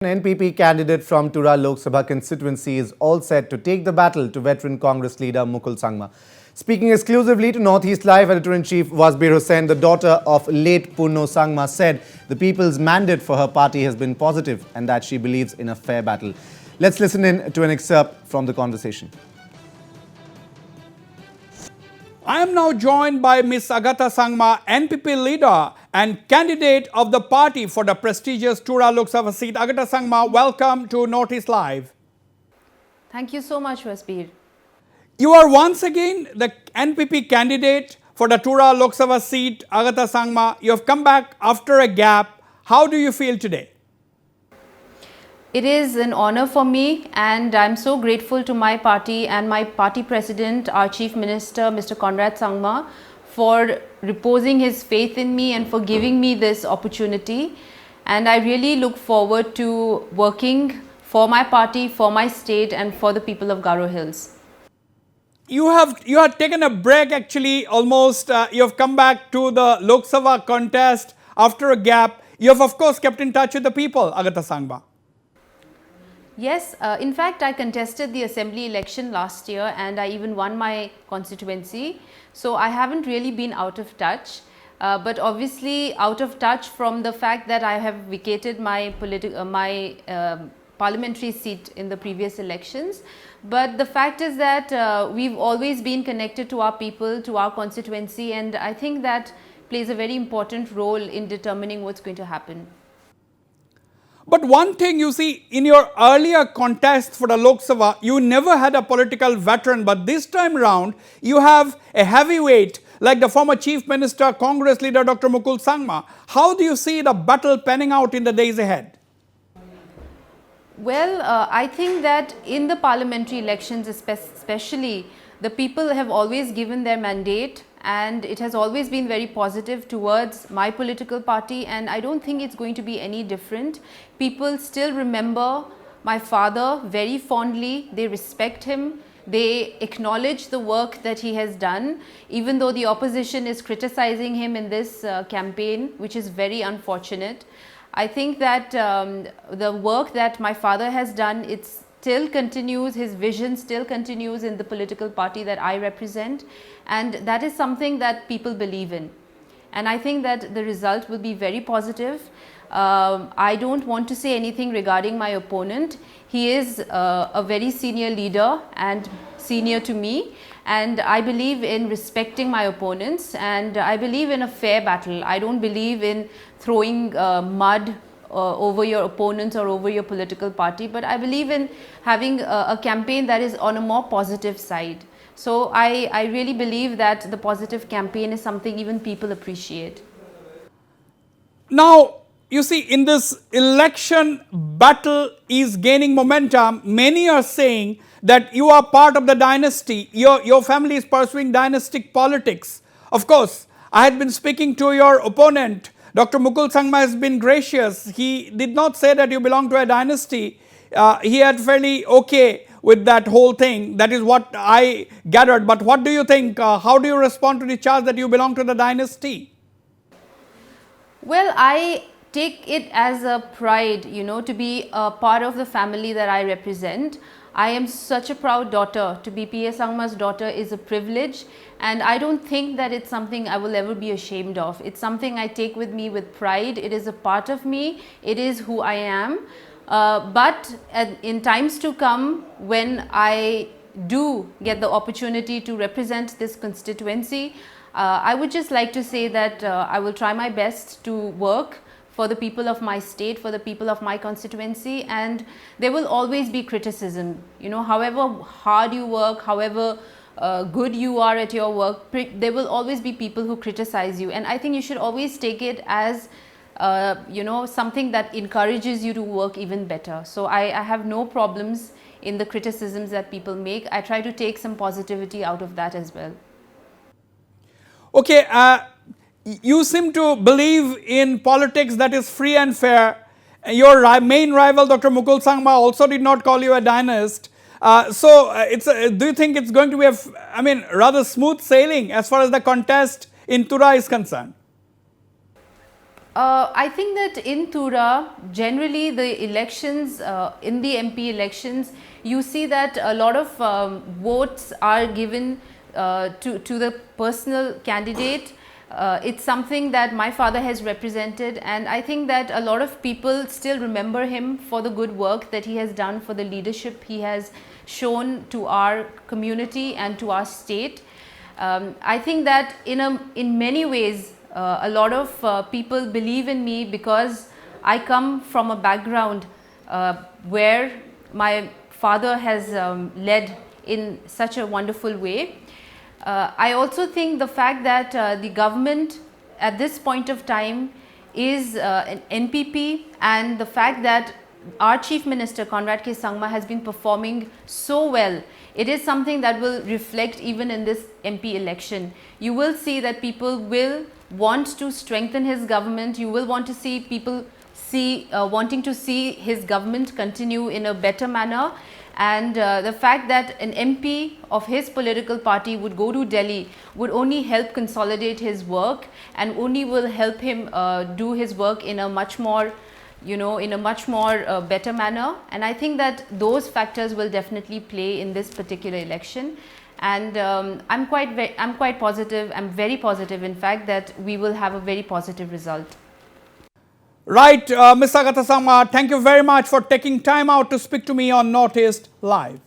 An NPP candidate from Tura Lok Sabha constituency is all set to take the battle to veteran Congress leader Mukul Sangma. Speaking exclusively to Northeast Live, Editor-in-Chief Wasbir Hussain, the daughter of Late Purno Sangma, said the people's mandate for her party has been positive and that she believes in a fair battle. Let's listen in to an excerpt from the conversation. I am now joined by Ms. Agatha Sangma, NPP leader and candidate of the party for the prestigious Tura Lok Sabha seat. Agatha Sangma, welcome to Northeast Live. Thank you so much, Wasbir. You are once again the NPP candidate for the Tura Lok Sabha seat. Agatha Sangma, you have come back after a gap. How do you feel today? It is an honor for me, and I'm so grateful to my party and my party president, our Chief Minister, Mr. Conrad Sangma, for reposing his faith in me and for giving me this opportunity. And I really look forward to working for my party, for my state, and for the people of Garo Hills. You have taken a break actually, almost. You have come back to the Lok Sabha contest after a gap. You have of course kept in touch with the people, Agatha Sangma. Yes, in fact, I contested the assembly election last year and I even won my constituency. So I haven't really been out of touch, but obviously out of touch from the fact that I have vacated my parliamentary seat in the previous elections. But the fact is that we've always been connected to our people, to our constituency, and I think that plays a very important role in determining what's going to happen. But one thing you see, in your earlier contest for the Lok Sabha, you never had a political veteran, but this time round, you have a heavyweight like the former Chief Minister, Congress leader Dr. Mukul Sangma. How do you see the battle panning out in the days ahead? Well, I think that in the parliamentary elections especially, the people have always given their mandate and it has always been very positive towards my political party, and I don't think it's going to be any different. People still remember my father very fondly. They respect him. They acknowledge the work that he has done, even though the opposition is criticizing him in this campaign, which is very unfortunate. I think that the work that my father has done, it still continues, his vision still continues in the political party that I represent, and that is something that people believe in. And I think that the result will be very positive. I don't want to say anything regarding my opponent. He is a very senior leader and senior to me, and I believe in respecting my opponents, and I believe in a fair battle. I don't believe in throwing mud over your opponents or over your political party, but I believe in having a campaign that is on a more positive side. So I really believe that the positive campaign is something even people appreciate. Now, you see, in this election battle is gaining momentum. Many are saying that you are part of the dynasty. Your family is pursuing dynastic politics. Of course, I had been speaking to your opponent. Dr. Mukul Sangma has been gracious. He did not say that you belong to a dynasty. He had fairly okay with that whole thing. That is what I gathered. But what do you think? How do you respond to the charge that you belong to the dynasty? Well, I take it as a pride, to be a part of the family that I represent. I am such a proud daughter. To be P.A. Sangma's daughter is a privilege, and I don't think that it's something I will ever be ashamed of. It's something I take with me with pride. It is a part of me. It is who I am. But in times to come, when I do get the opportunity to represent this constituency, I would just like to say that I will try my best to work for the people of my state, for the people of my constituency, and there will always be criticism. However hard you work, however good you are at your work, there will always be people who criticize you, and I think you should always take it as something that encourages you to work even better. So I have no problems in the criticisms that people make. I try to take some positivity out of that as well. Okay, you seem to believe in politics that is free and fair. Your main rival, Dr. Mukul Sangma, also did not call you a dynast. Do you think it's going to be rather smooth sailing as far as the contest in Tura is concerned? I think that in Tura, generally the elections, in the MP elections, you see that a lot of votes are given to the personal candidate. It's something that my father has represented, and I think that a lot of people still remember him for the good work that he has done, for the leadership he has shown to our community and to our state. I think that in many ways, a lot of people believe in me because I come from a background where my father has led in such a wonderful way. I also think the fact that the government at this point of time is an NPP, and the fact that our Chief Minister Conrad K. Sangma has been performing so well, it is something that will reflect even in this MP election. You will see that people will want to strengthen his government. You will want to see people wanting to see his government continue in a better manner. And the fact that an MP of his political party would go to Delhi would only help consolidate his work, and only will help him do his work in a much more, in a much more better manner. And I think that those factors will definitely play in this particular election. And I'm quite positive. I'm very positive, in fact, that we will have a very positive result. Right, Ms. Agatha Sangma, thank you very much for taking time out to speak to me on Northeast Live.